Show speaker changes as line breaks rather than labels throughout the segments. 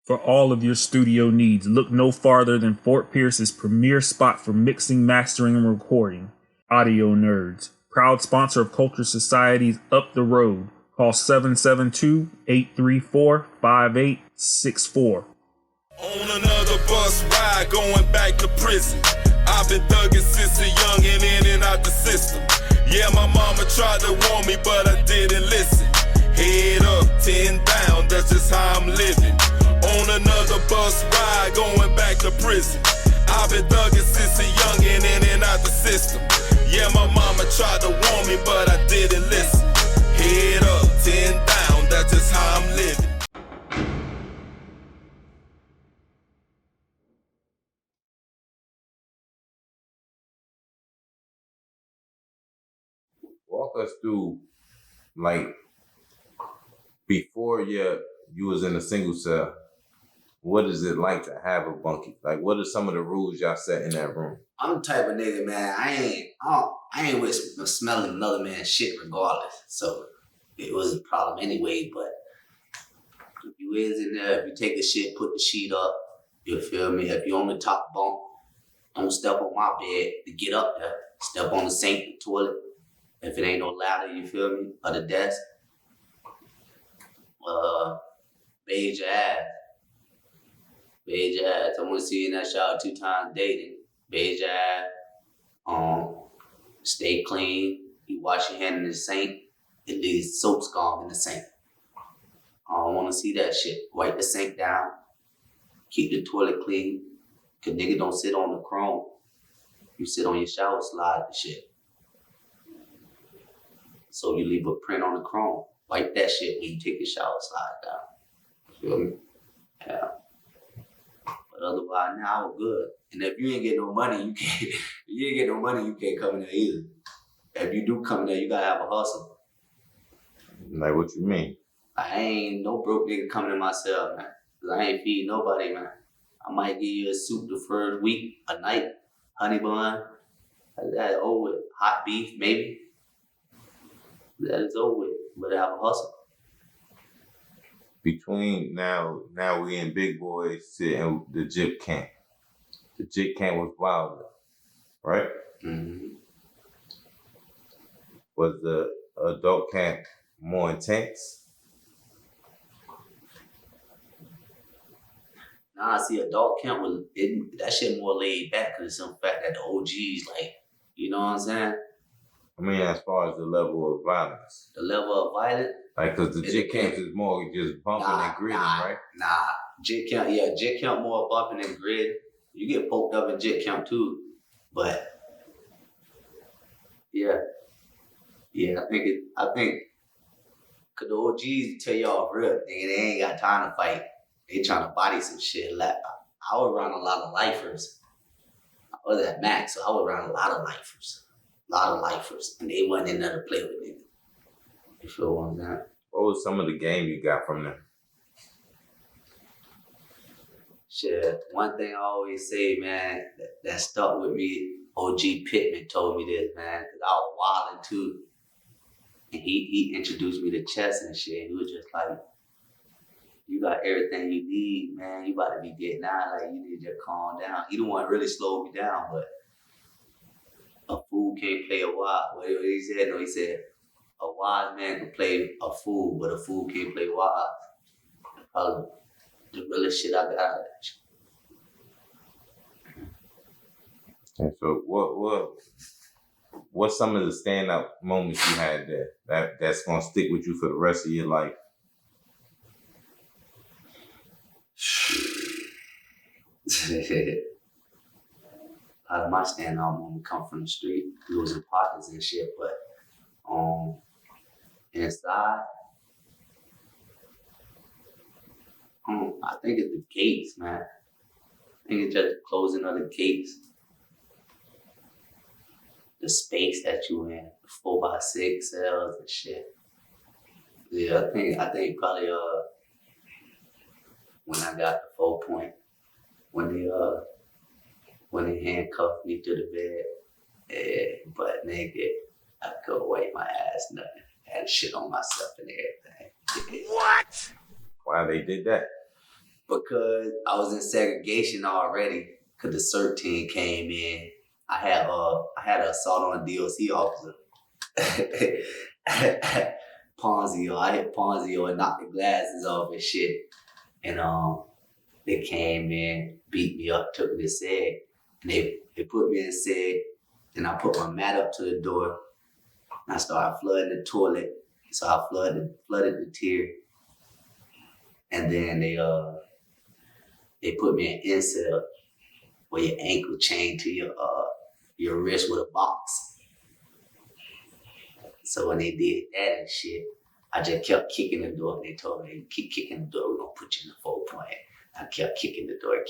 For all of your studio needs, look no farther than Fort Pierce's premier spot for mixing, mastering, and recording. Audio Nerds, proud sponsor of Culture Society's Up the Road. Call 772-834-5864.
On another bus ride, going back to prison. I've been thugging since a youngin' in and out the system. Yeah, my mama tried to warn me, but I didn't listen. Head up, 10 down, that's just how I'm living. On another bus ride, going back to prison. I've been thugging since a youngin' in and out the system. Yeah, my mama tried to warn me, but I didn't listen. Head up, 10 down, that's just how I'm living.
Walk us through, like, before you was in a single cell, what is it like to have a bunkie? Like, what are some of the rules y'all set in that room?
I'm the type of nigga, man, I ain't with smelling another man's shit regardless. So it was a problem anyway, but if you is in there, if you take a shit, put the sheet up, you feel me? If you're on the top bunk, don't step on my bed to get up there. Step on the sink, the toilet. If it ain't no ladder, you feel me? Or the desk. Bathe your ass. Bathe your ass. I want to see you in that shower 2 times dating. Bathe your ass. Stay clean. You wash your hand in the sink. It leaves soap scum in the sink. I don't want to see that shit. Wipe the sink down. Keep the toilet clean. Cause nigga don't sit on the chrome. You sit on your shower slide and shit. So you leave a print on the chrome. Wipe that shit when you take your shower slide down. Feel me? Yeah. But otherwise, now we're good. And if you ain't get no money, you can't. If you ain't get no money, you can't come in there either. If you do come in there, you gotta have a hustle.
Like, what you mean?
I ain't no broke nigga coming in my cell, man. Cause I ain't feeding nobody, man. I might give you a soup the first week, a night, honey bun. That's over with. Hot beef, maybe. That is over with. But I have a hustle.
Between now we in Big Boys and the Jip Camp. The Jip Camp was wild, right?
Mm-hmm.
Was the adult camp more intense?
Nah, I see adult camp was that shit more laid back because it's the fact that the OGs, like, you know what I'm saying?
I mean, as far as the level of violence.
The level of violence?
Like, because the Jit Camp is more just bumping and gritting, right?
Nah. Jit Camp more bumping and grit. You get poked up in Jit Camp too. But, yeah. Yeah, I think, because the OGs tell y'all real, nigga, they ain't got time to fight. They trying to body some shit. I was around a lot of lifers. I was at Max, so I was around a lot of lifers. And they wasn't in there to play with me. You feel what I'm saying?
What was some of the game you got from them?
Shit, one thing I always say, man, that stuck with me, OG Pittman told me this, man, because I was wilding too. And he introduced me to chess and shit. He was just like, you got everything you need, man. You about to be getting out. Like, you need to just calm down. He the one really slowed me down, but a fool can't play a wise. What he said? No, he said, a wise man can play a fool, but a fool can't play wise. Probably the realest shit I got out of that shit.
And so what's some of the standout moments you had there that's gonna stick with you for the rest of your life?
A lot of my standout moment come from the street, losing partners and shit, but inside, I think it's the gates, man. I think it's just the closing of the gates. The space that you in, the 4x6 cells and shit. Yeah, I think probably when I got the 4-point, when they handcuffed me to the bed, butt naked, I could wipe my ass, nothing. Had shit on myself and everything.
What? Why they did that?
Because I was in segregation already. Cause the CERT team came in. I had an assault on a DOC officer. Ponzio. I hit Ponzio and knocked the glasses off and shit. And they came in, beat me up, took me to SEG. And they put me in SEG. And I put my mat up to the door. And I started flooding the toilet. So I flooded the tier. And then they put me in incel where your ankle chained to your wrist with a box. So when they did that and shit, I just kept kicking the door. And they told me, keep kicking the door, we're gonna put you in the 4 point. I kept kicking the door. And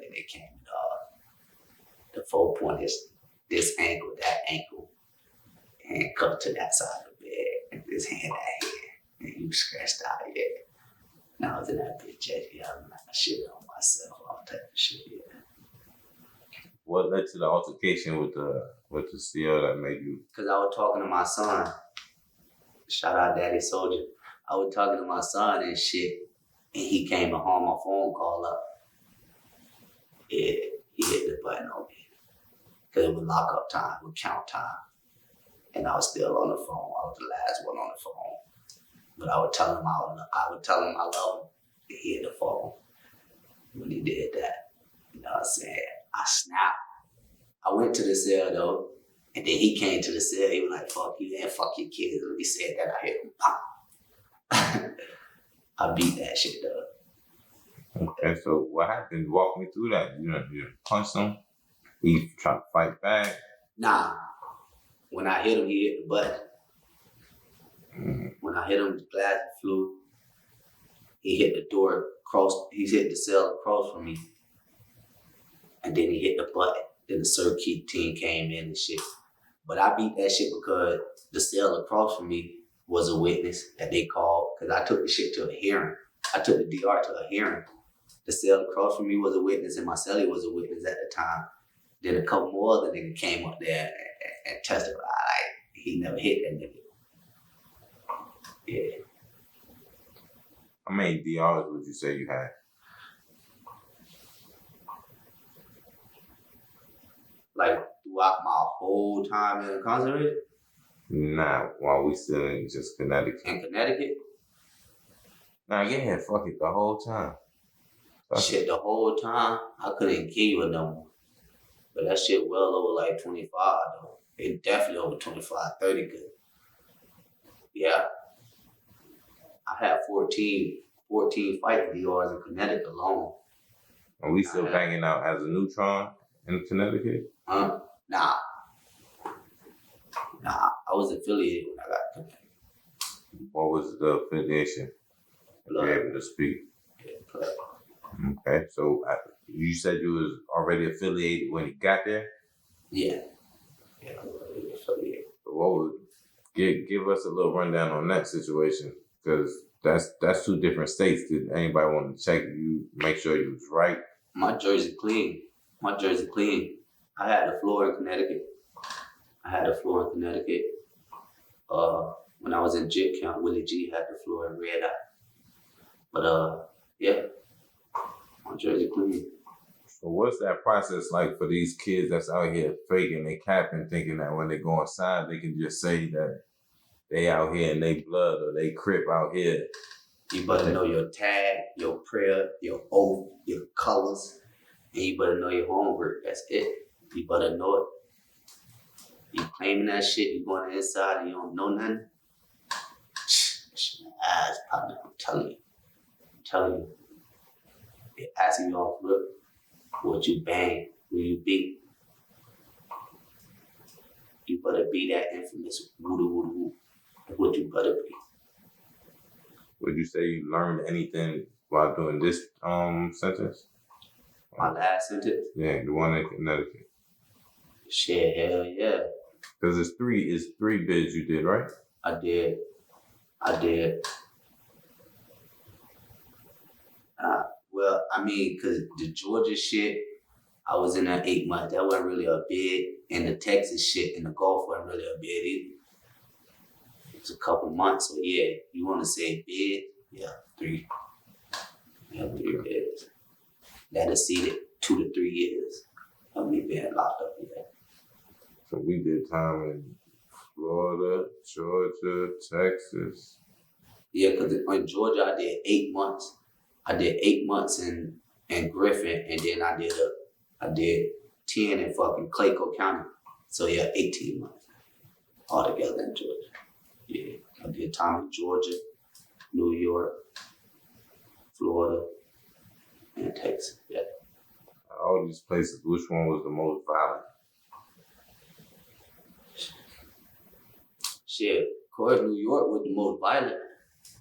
then they came the 4 point is this ankle, that ankle, handcuffed to that side of the bed, and this hand, that hand, and you scratched out here. And I was in that bitch, yeah, I'm not shit on myself, all type of shit, yeah.
What led to the altercation with the CO that made you?
Because I was talking to my son. Shout out Daddy Soldier. I was talking to my son and shit, and he came and hung my phone call up. Yeah, he hit the button on me. Because it was lockup time, it was count time. And I was still on the phone. I was the last one on the phone. But I would tell him I love him. And he hit the phone. When he did that, you know what I'm saying? I snapped. I went to the cell though, and then he came to the cell. He was like, fuck you and fuck your kids. When he said that, I hit him. Pop. I beat that shit though.
Okay, so what happened? Walk me through that. You punched him? You trying to fight back?
Nah. When I hit him, he hit the button.
Mm-hmm.
When I hit him, the glass flew. He hit the door he hit the cell across from me. And then he hit the button. Then the circuit team came in and shit. But I beat that shit because the cell across from me was a witness that they called, because I took the shit to a hearing. I took the DR to a hearing. The cell across from me was a witness, and my cellie was a witness at the time. Then a couple more other niggas came up there and testified like he never hit that nigga. Yeah.
How many DRs would you say you had?
Like throughout my whole time incarcerated?
Nah, while we still in just Connecticut.
In Connecticut?
Nah, yeah, fuck it, the whole time.
Shit, the whole time, I couldn't give you a number. But that shit well over like 25 though. It definitely over 25, 30 good. Yeah. I had 14 fight DRs in Connecticut alone.
Are we still banging out as a neutron in Connecticut?
Nah. I was affiliated when I got to Connecticut.
What was the affiliation? If you're able to speak.
Yeah, blood.
Okay, so you said you was already affiliated when you got there?
Yeah. Yeah, I was already affiliated.
So what would give us a little rundown on that situation? Because that's two different states. Did anybody want to check you, make sure you was right?
My jersey clean. I had the floor in Connecticut. When I was in JIT camp, Willie G had the floor in Red Eye. But yeah, my jersey clean.
So what's that process like for these kids that's out here faking they capping, thinking that when they go inside they can just say that they out here and they blood or they crip out here?
You better know your tag, your prayer, your oath, your colors, and you better know your homework. That's it. You better know it. You claiming that shit, you going inside and you don't know nothing? Ass, partner, I'm telling you. They asking you off flip, what you bang, who you beat. You better be that infamous woo-doo-woo-doo. What you better be.
Would you say you learned anything while doing this sentence?
My last sentence?
Yeah, the one in Connecticut.
Shit, hell yeah.
Because it's three bids you did, right?
I did. Well, I mean, because the Georgia shit, I was in there 8 months. That wasn't really a bid. And the Texas shit and the Gulf wasn't really a bid either. It was a couple months. So yeah, you want to say bid? Yeah, 3. Yeah, 3 years. That exceeded 2 to 3 years of me being locked up. Yeah.
So we did time in Florida, Georgia, Texas.
Yeah, because in Georgia I did 8 months. I did 8 months in Griffin, and then I did 10 in fucking Clayco County. So yeah, 18 months altogether in Georgia. Yeah, I did time in Georgia, New York, Florida, and Texas. Yeah.
All these places, which one was the most violent?
Shit, of course, New York was the most violent.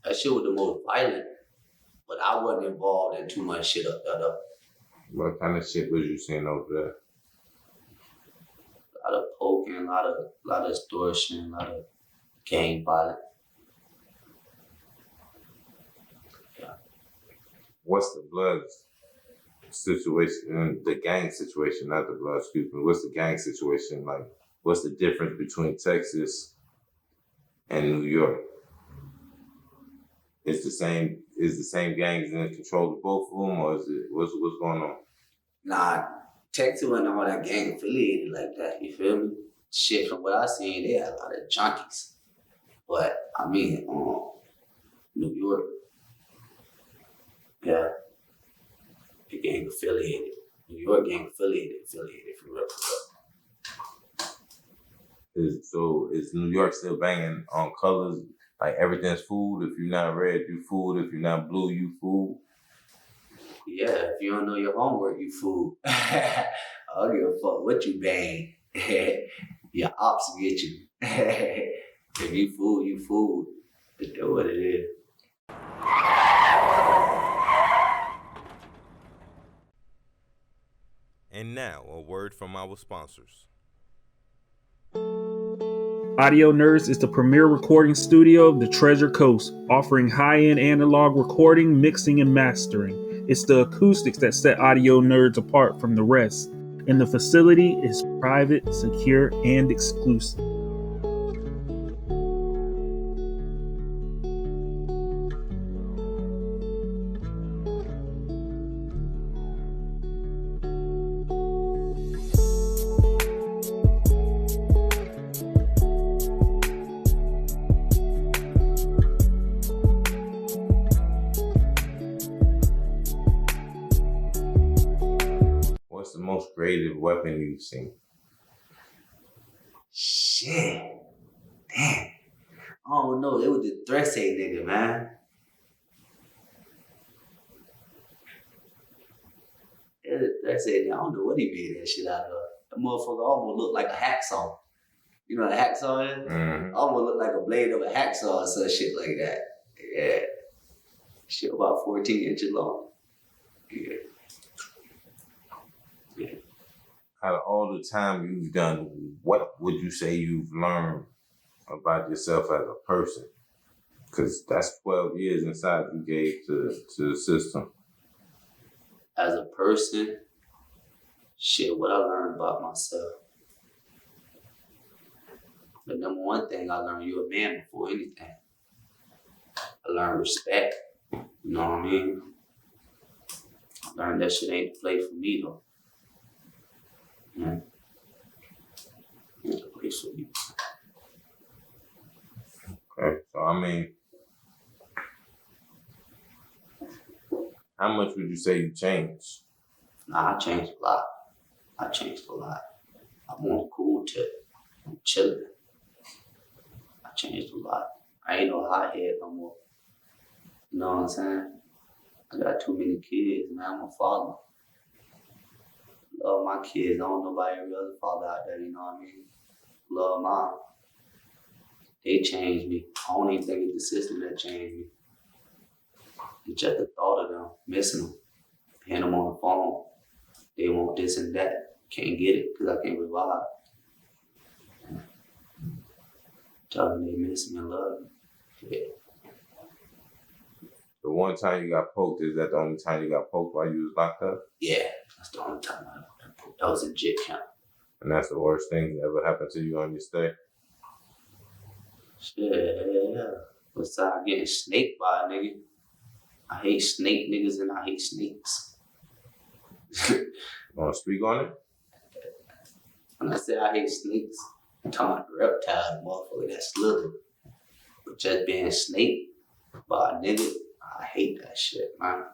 That shit was the most violent. But I wasn't involved in too much shit up there, though.
What kind of shit was you seeing over there?
A lot of poking, a lot of extortion, a lot of gang violence. Yeah.
What's the blood situation, the gang situation, not the blood, excuse me. What's the gang situation like? What's the difference between Texas and New York? Is the same gangs in control of both of them, or is it what's going on?
Nah, Texas wasn't all that gang affiliated like that, you feel me? Shit, from what I seen, they had a lot of junkies. But, I mean, New York, yeah, the gang affiliated. New York gang affiliated for real.
Is New York still banging on colors? Like everything's food. If you're not red, you food. If you're not blue, you food.
Yeah, if you don't know your homework, you fool. I don't give a fuck what you bang. Your ops will get you. If you fool, you fool. That's what it is.
And now, a word from our sponsors.
Audio Nerds is the premier recording studio of the Treasure Coast, offering high-end analog recording, mixing, and mastering. It's the acoustics that set Audio Nerds apart from the rest, and the facility is private, secure, and exclusive.
What's the most creative weapon you've seen?
Shit. Damn. I don't know. It was the Threshay nigga, man. It was the Threshay nigga. I don't know what he made that shit out of. That motherfucker almost looked like a hacksaw. You know what a hacksaw is?
Mm-hmm.
Almost looked like a blade of a hacksaw or some shit like that. Yeah. Shit about 14 inches long. Yeah.
Out of all the time you've done, what would you say you've learned about yourself as a person? Because that's 12 years inside you gave to the system.
As a person, shit, what I learned about myself. The number one thing I learned, you're a man before anything. I learned respect. You know what I mean? I learned that shit ain't the place for me though. Yeah. Ain't the place for me.
Okay, so I mean, how much would you say you changed?
Nah, I changed a lot. I'm on a cool tip. I'm chilling. I changed a lot. I ain't no hothead no more. You know what I'm saying? I got too many kids, man. I'm a father. Love my kids. I don't know about every other father out there, you know what I mean? Love mine. They changed me. I don't even think it's the system that changed me. It's just the thought of them, missing them, paying them on the phone. They want this and that. Can't get it because I can't revive. Tell them they miss me and love me. Yeah.
The one time you got poked, is that the only time you got poked while you was locked up?
Yeah, that's the only time I got poked. That was in jit camp.
And that's the worst thing that ever happened to you on your stay?
Shit, yeah. Besides getting snaked by a nigga. I hate snake niggas and I hate snakes.
Want to speak on it?
When I say I hate snakes, I'm talking about reptiles, motherfucker, that slither. But just being a snake by a nigga, I hate that shit, man.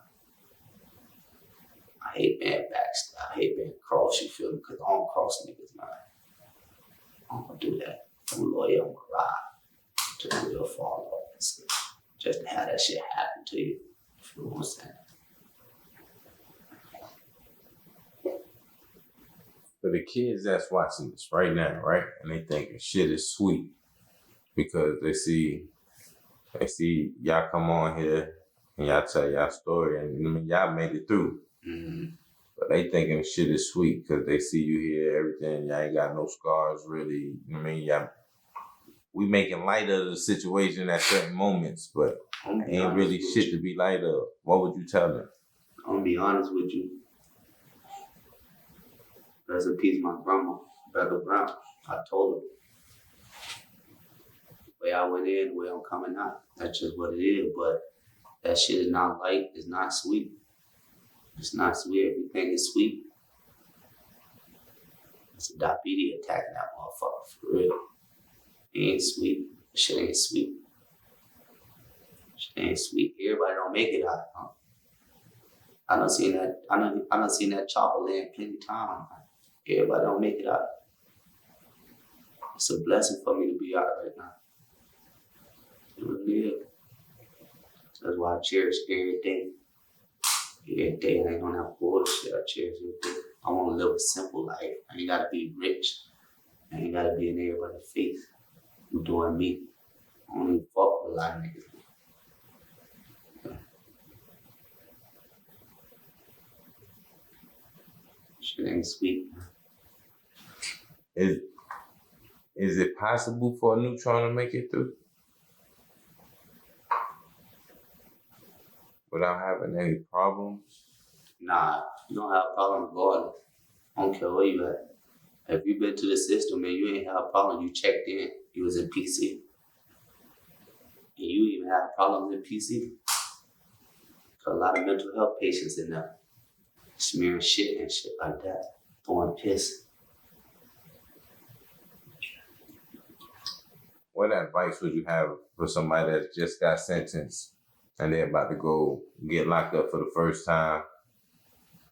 I hate being backstab. I hate being cross, you feel me? Because I don't cross niggas, man. I don't do that. I'm loyal, I'm gonna ride to the real fall off. Just to have that shit happen to you. You feel what I'm saying?
For the kids that's watching this right now, right? And they thinking shit is sweet because they see y'all come on here and y'all tell y'all story and I mean y'all made it through.
Mm-hmm.
But they thinking shit is sweet because they see you here, everything. Y'all ain't got no scars, really. I mean, y'all, we making light of the situation at certain moments, but ain't really shit to be light of. What would you tell them?
I'm gonna be honest with you. Rest in peace, my grandma, Becca Brown. I told her. The way I went in, the way I'm coming out. That's just what it is. But that shit is not light. It's not sweet. It's not sweet. Everything is sweet. It's a diabetes attack in that motherfucker, for real. It ain't sweet. Shit ain't sweet. Shit ain't sweet. Everybody don't make it out, huh? I done seen that chopper land plenty of times. Everybody don't make it out. It's a blessing for me to be out right now. It really is. That's why I cherish every day. Every day I ain't gonna have bullshit. I cherish every day. I wanna live a simple life. I ain't gotta be rich. I ain't gotta be in everybody's face. I'm doing me. I don't even fuck with a lot of niggas. Shit ain't sweet.
Is it possible for a neutron to make it through without having any problems?
Nah, you don't have a problem regardless. I don't care where you at. If you been to the system and you ain't have a problem, you checked in, you was in PC. And you even have problems in PC. Got a lot of mental health patients in there. Smearing shit and shit like that. Throwing piss.
What advice would you have for somebody that just got sentenced and they're about to go get locked up for the first time?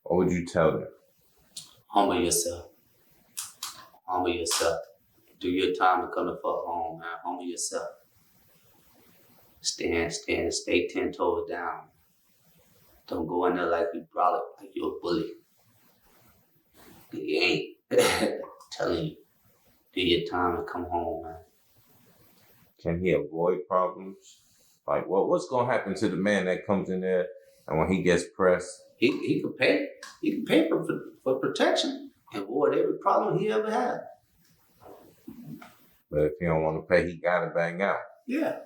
What would you tell them?
Humble yourself. Humble yourself. Do your time and come the fuck home, man. Humble yourself. Stay 10 toes down. Don't go in there like you brolic, like you're a bully. You ain't. I'm telling you. Do your time and come home, man.
Can he avoid problems? Like, what's going to happen to the man that comes in there and when he gets pressed?
He could pay. He can pay for protection and avoid every problem he ever had.
But if he don't want to pay, he got to bang out.
Yeah.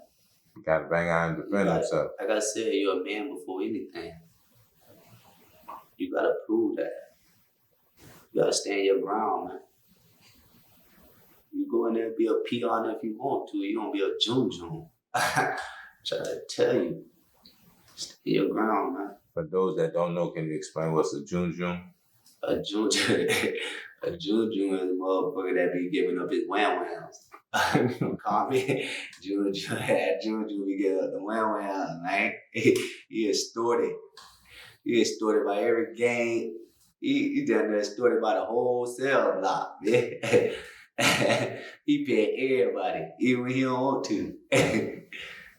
He got to bang out and defend himself.
Like I said, you're a man before anything. You got to prove that. You got to stand your ground, man. You go in there and be a peon if you want to. You don't be a jun. Try to tell you. Stand your ground, man.
For those that don't know, can you explain what's a jun?
A jun is a motherfucker that be giving up his wham-whams. Call me Jun be giving up the wham-whams, man. He extorted. He extorted by every gang. He down there extorted by the whole cell block, man. He paid everybody, even when he don't want to.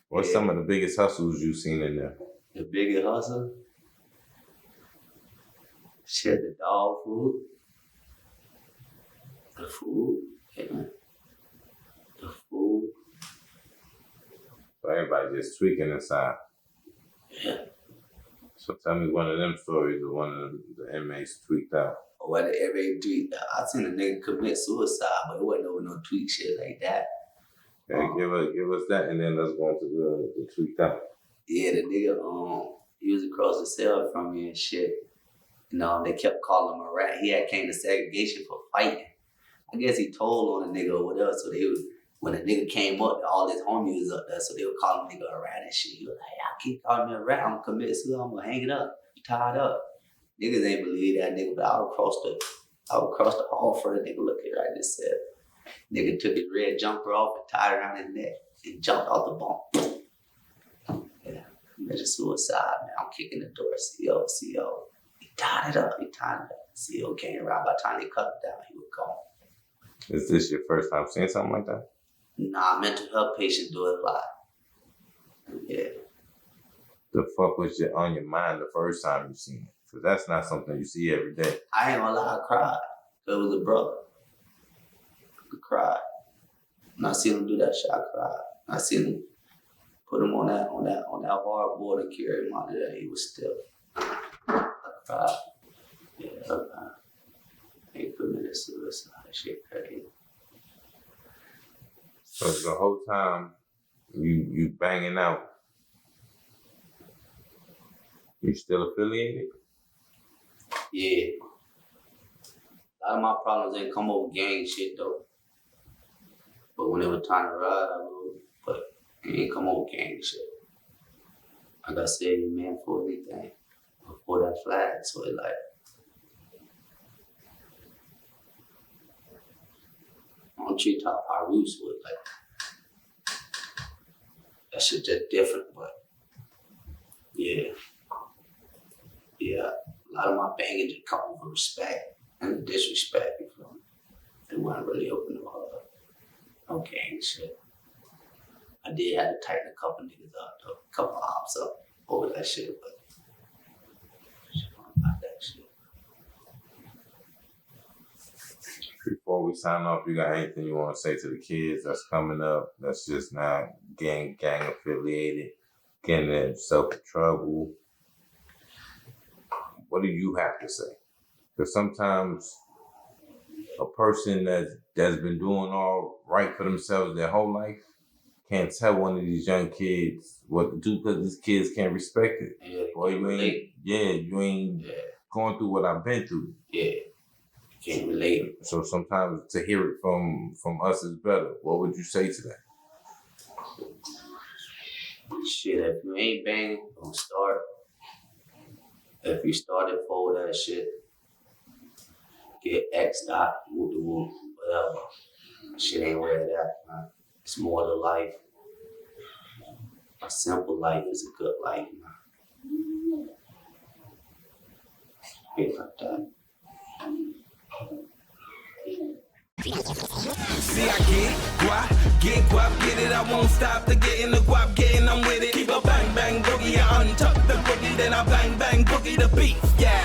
What's some of the biggest hustles you've seen in there?
The biggest hustle? Shit, the dog food. The food, yeah. The food.
So everybody just tweaking inside.
Yeah.
So tell me one of them stories of one of the inmates tweaked out.
What the inmate tweet? I seen a nigga commit suicide, but it wasn't over no tweak shit like that.
Okay, give us that, and then let's go into the tweaked out.
Yeah, the nigga, he was across the cell from me and shit. They kept calling him a rat. He had came to segregation for fighting. I guess he told on a nigga or whatever, so when a nigga came up, all his homies was up there, so they would call him nigga a rat and shit. He was like, hey, I keep calling me a rat, I'm gonna commit suicide, I'm gonna hang it up, tied up. Niggas ain't believe that nigga, but I would cross the hall for the nigga look here, I just said. Nigga took his red jumper off and tied it around his neck and jumped off the bunk. Yeah, committed suicide, man. I'm kicking the door, CO. He tied it up. CO came around. By the time they cut him down, he was gone.
Is this your first time seeing something like that?
Nah, mental health patients do it a lot. Yeah.
The fuck was on your mind the first time you seen it? Because that's not something you see every day.
I ain't gonna lie, I cried. It was a brother. I cried. When I seen him do that shit, I cried. I seen him put him on that hardboard and carry him out of there. He was still. I cried. Yeah, he committed suicide. That shit crazy.
So the whole time you banging out, you still affiliated?
Yeah. A lot of my problems ain't come over gang shit though. But when it was time to ride, I would. But it ain't come over gang shit. Like I said, you man for anything before that flag. So it like, I don't treat how Roots would. Like, that shit just different. But yeah. Yeah. A lot of my banging just come over respect and disrespect, you feel me? They weren't really open to no gang shit. I did have to tighten a couple niggas up, though, a couple ops up over that shit, but about that shit.
Before we sign off, you got anything you want to say to the kids that's coming up, that's just not gang affiliated, getting themselves in trouble? What do you have to say? Because sometimes a person that's been doing all right for themselves their whole life can't tell one of these young kids what to do because these kids can't respect it.
Yeah,
Boy, you ain't going through what I've been through.
Yeah, you can't relate.
So sometimes to hear it from us is better. What would you say to that?
Shit, if you ain't banging, don't start. If you started for that shit, get X'd out, whoop the whoop, whatever. Shit ain't where it at, man. It's more to life. A simple life is a good life, man. Be like that.
See, I get guap, get it. I won't stop to getting the guap, getting I'm with it. Keep a bang bang boogie, I untuck the boogie, then I bang bang boogie the beat. Yeah.